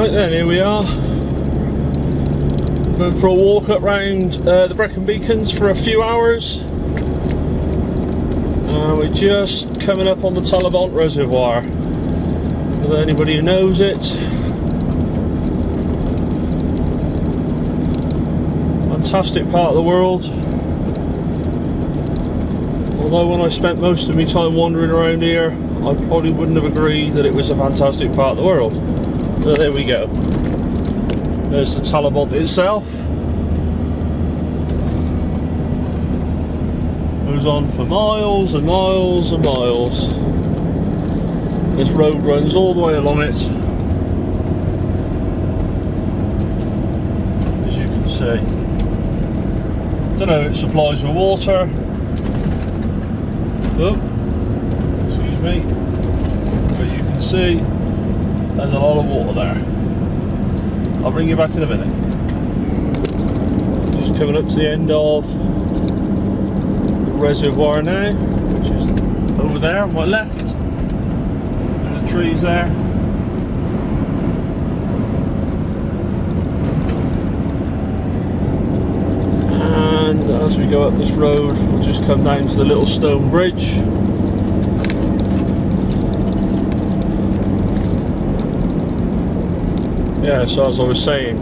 Right then, here we are. Going for a walk up round the Brecon Beacons for a few hours. We're just coming up on the Talabont Reservoir. For anybody who knows it. Fantastic part of the world. Although when I spent most of my time wandering around here, I probably wouldn't have agreed that it was a fantastic part of the world. So there we go. There's the Talabont itself. Goes on for miles and miles and miles. This road runs all the way along it, as you can see. Don't know, it supplies with water. Oh, excuse me. But you can see there's a lot of water there. I'll bring you back in a minute. Just coming up to the end of the reservoir now, which is over there on my left. There are the trees there. And as we go up this road, we'll just come down to the little stone bridge. Yeah, so as I was saying,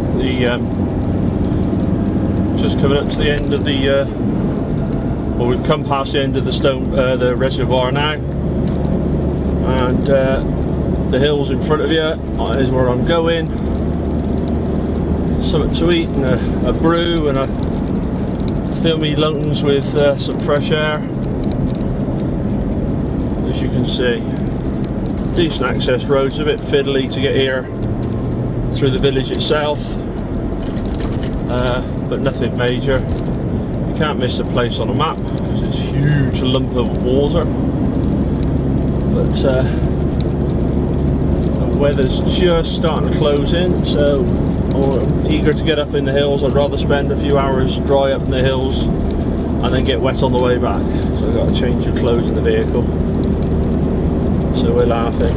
just coming up to the end of the, well, we've come past the end of the reservoir now, and the hills in front of you is where I'm going. Something to eat and a brew, and fill me lungs with some fresh air. As you can see, decent access roads, a bit fiddly to get here through the village itself, but nothing major. You can't miss the place on a map because it's a huge lump of water. But the weather's just starting to close in, so I'm eager to get up in the hills. I'd rather spend a few hours dry up in the hills and then get wet on the way back. So I've got to change the clothes in the vehicle. So we're laughing.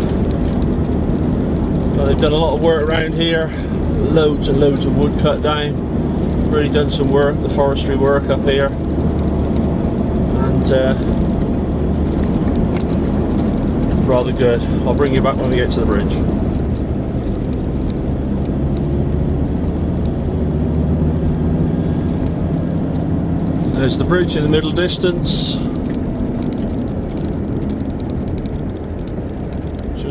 They've done a lot of work around here, loads and loads of wood cut down, really done some work, the forestry work up here, and it's rather good. I'll bring you back when we get to the bridge. There's the bridge in the middle distance.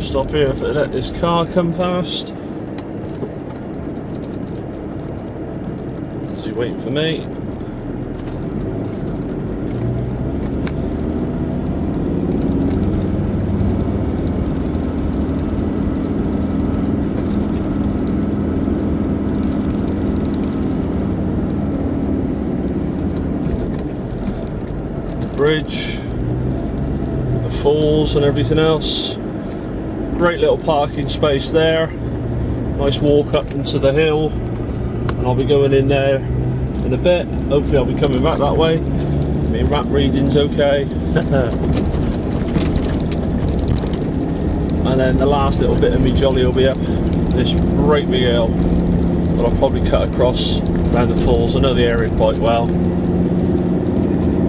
Stop here if they let this car come past. Is he waiting for me? The bridge, the falls and everything else. Great little parking space there, nice walk up into the hill, and I'll be going in there in a bit. Hopefully I'll be coming back that way. My map reading's okay. And then the last little bit of me jolly will be up this great big hill that I'll probably cut across around the falls. I know the area quite well,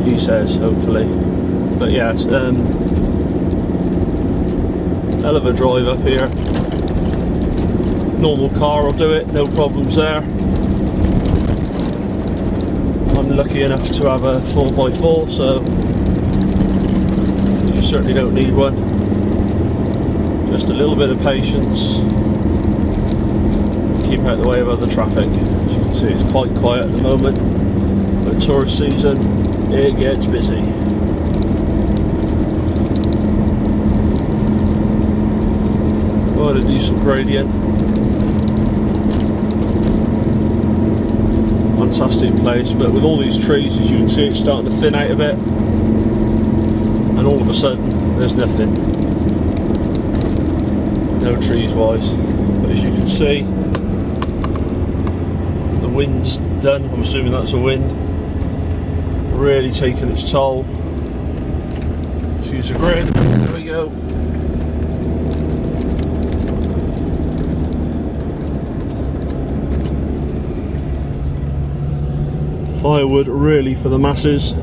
he says, hopefully. But yeah, hell of a drive up here. Normal car will do it, no problems there. I'm lucky enough to have a 4x4, so you certainly don't need one. Just a little bit of patience. Keep out the way of other traffic. As you can see, it's quite quiet at the moment, but tourist season, it gets busy. Quite a decent gradient. Fantastic place, but with all these trees, as you can see, it's starting to thin out a bit, and all of a sudden there's nothing, no trees wise. But as you can see, the wind's done. I'm assuming that's a wind, really taking its toll. Choose a grid, there we go. firewood really for the masses.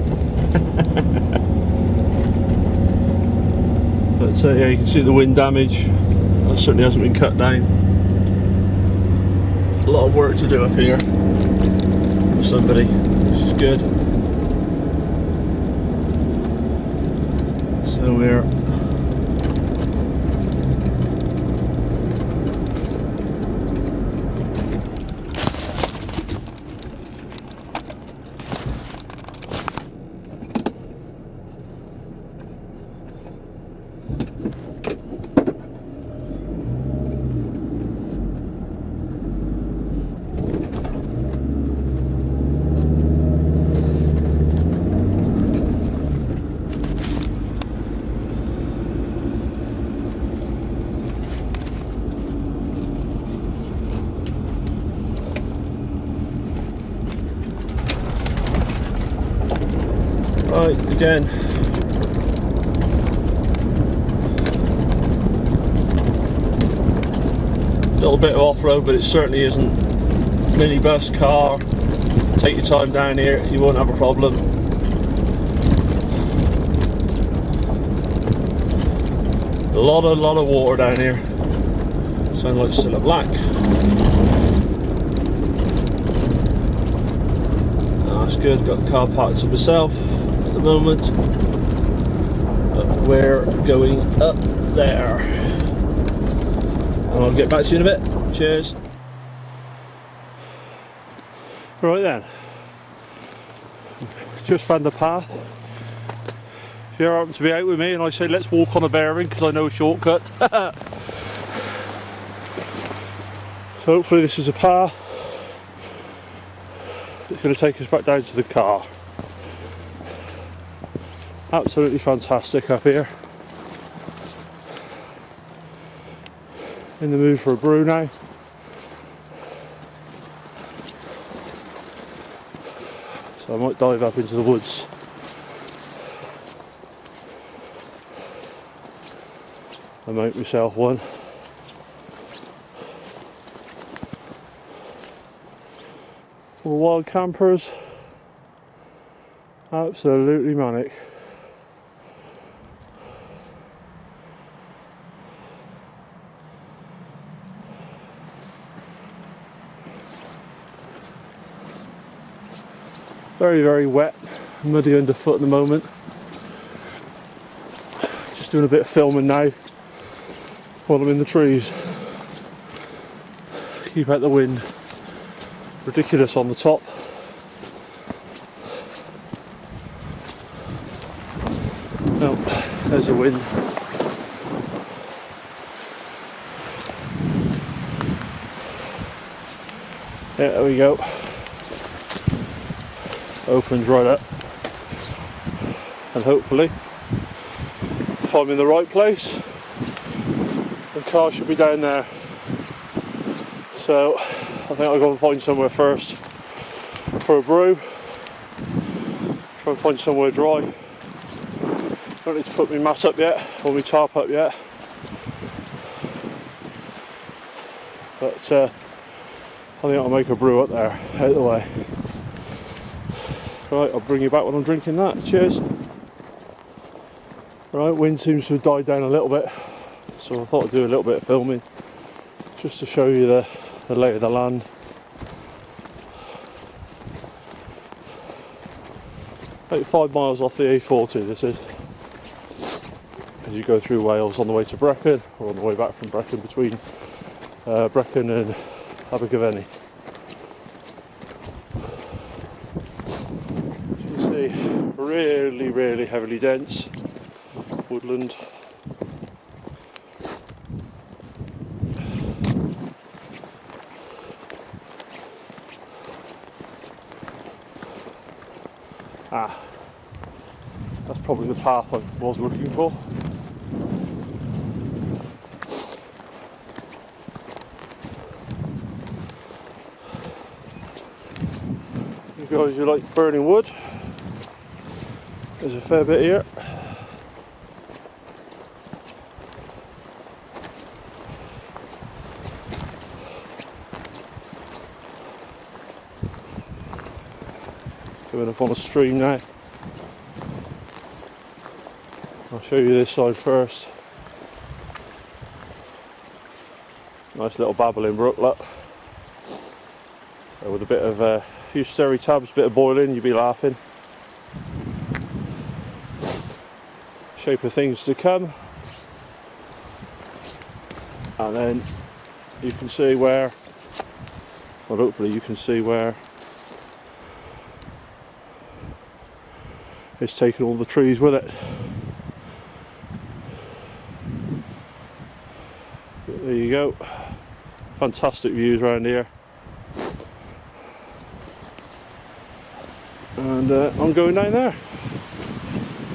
But yeah, you can see the wind damage. That certainly hasn't been cut down. A lot of work to do up here for somebody, which is good. So we're right again. A little bit of off-road, but it certainly isn't minibus car. Take your time down here, you won't have a problem. A lot of water down here. Sound like Cilla Black. Oh, that's good. Got the car parked to myself at the moment. But we're going up there. And I'll get back to you in a bit. Cheers. Right then. Just found the path. If you happen to be out with me and I say let's walk on a bearing because I know a shortcut. So hopefully this is a path that's going to take us back down to the car. Absolutely fantastic up here. In the mood for a brew now. So I might dive up into the woods. And make myself one. For wild campers, absolutely manic. Very, very wet, muddy underfoot at the moment. Just doing a bit of filming now while I'm in the trees. Keep out the wind. Ridiculous on the top. Oh, there's the wind. Yeah, there we go. Opens right up. And hopefully, if I'm in the right place, the car should be down there. So I think I'll go and find somewhere first for a brew. Try and find somewhere dry. Don't need to put my mat up yet, or my tarp up yet. But I think I'll make a brew up there, out of the way. Right, I'll bring you back when I'm drinking that. Cheers. Right, wind seems to have died down a little bit, so I thought I'd do a little bit of filming just to show you the lay of the land. About 5 miles off the A40 this is, as you go through Wales on the way to Brecon, or on the way back from Brecon, between Brecon and Abergavenny. As you can see, really heavily dense woodland. Ah, that's probably the path I was looking for. You guys who like burning wood, there's a fair bit here. Going up on a stream now. I'll show you this side first. Nice little babbling brook, look. So with a bit of a few stirry tabs, bit of boiling, you'd be laughing. Shape of things to come. And then you can see where, well, hopefully you can see where it's taken all the trees with it. There you go. Fantastic views around here. And I'm going down there.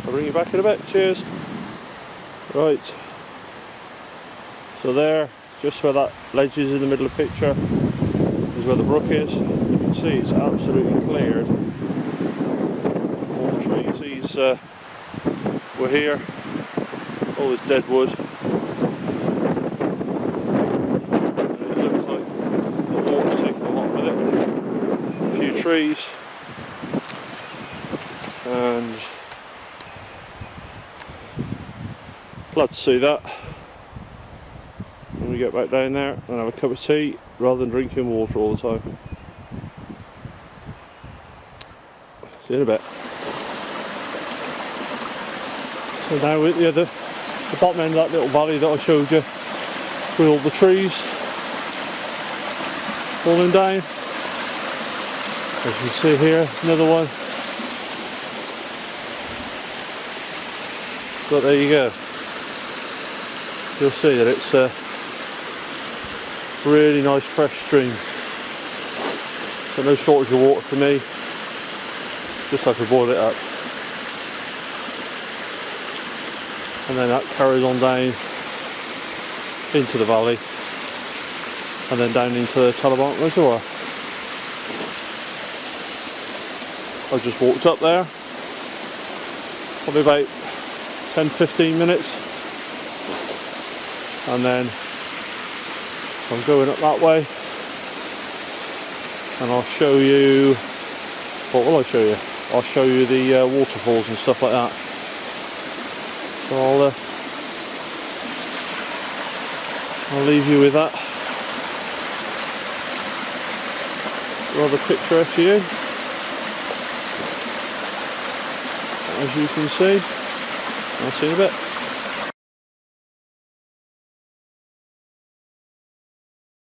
I'll bring you back in a bit. Cheers. Right. So there, just where that ledge is in the middle of the picture, is where the brook is. You can see it's absolutely cleared. All the trees were here. All this dead wood. And it looks like the water's taken a lot with it. A few trees. And glad to see that. When we get back down there and have a cup of tea rather than drinking water all the time. See you in a bit. So now with the bottom end of that little valley that I showed you, with all the trees falling down. As you see here, another one. But there you go. You'll see that it's a really nice fresh stream. So no shortage of water for me. Just have to boil it up. And then that carries on down into the valley and then down into the Talabont Reservoir. I just walked up there, probably about 10-15 minutes, and then I'm going up that way and I'll show you, what will I show you? I'll show you the waterfalls and stuff like that. So I'll leave you with that. Rather picturesque view, as you can see. I'll see you in a bit.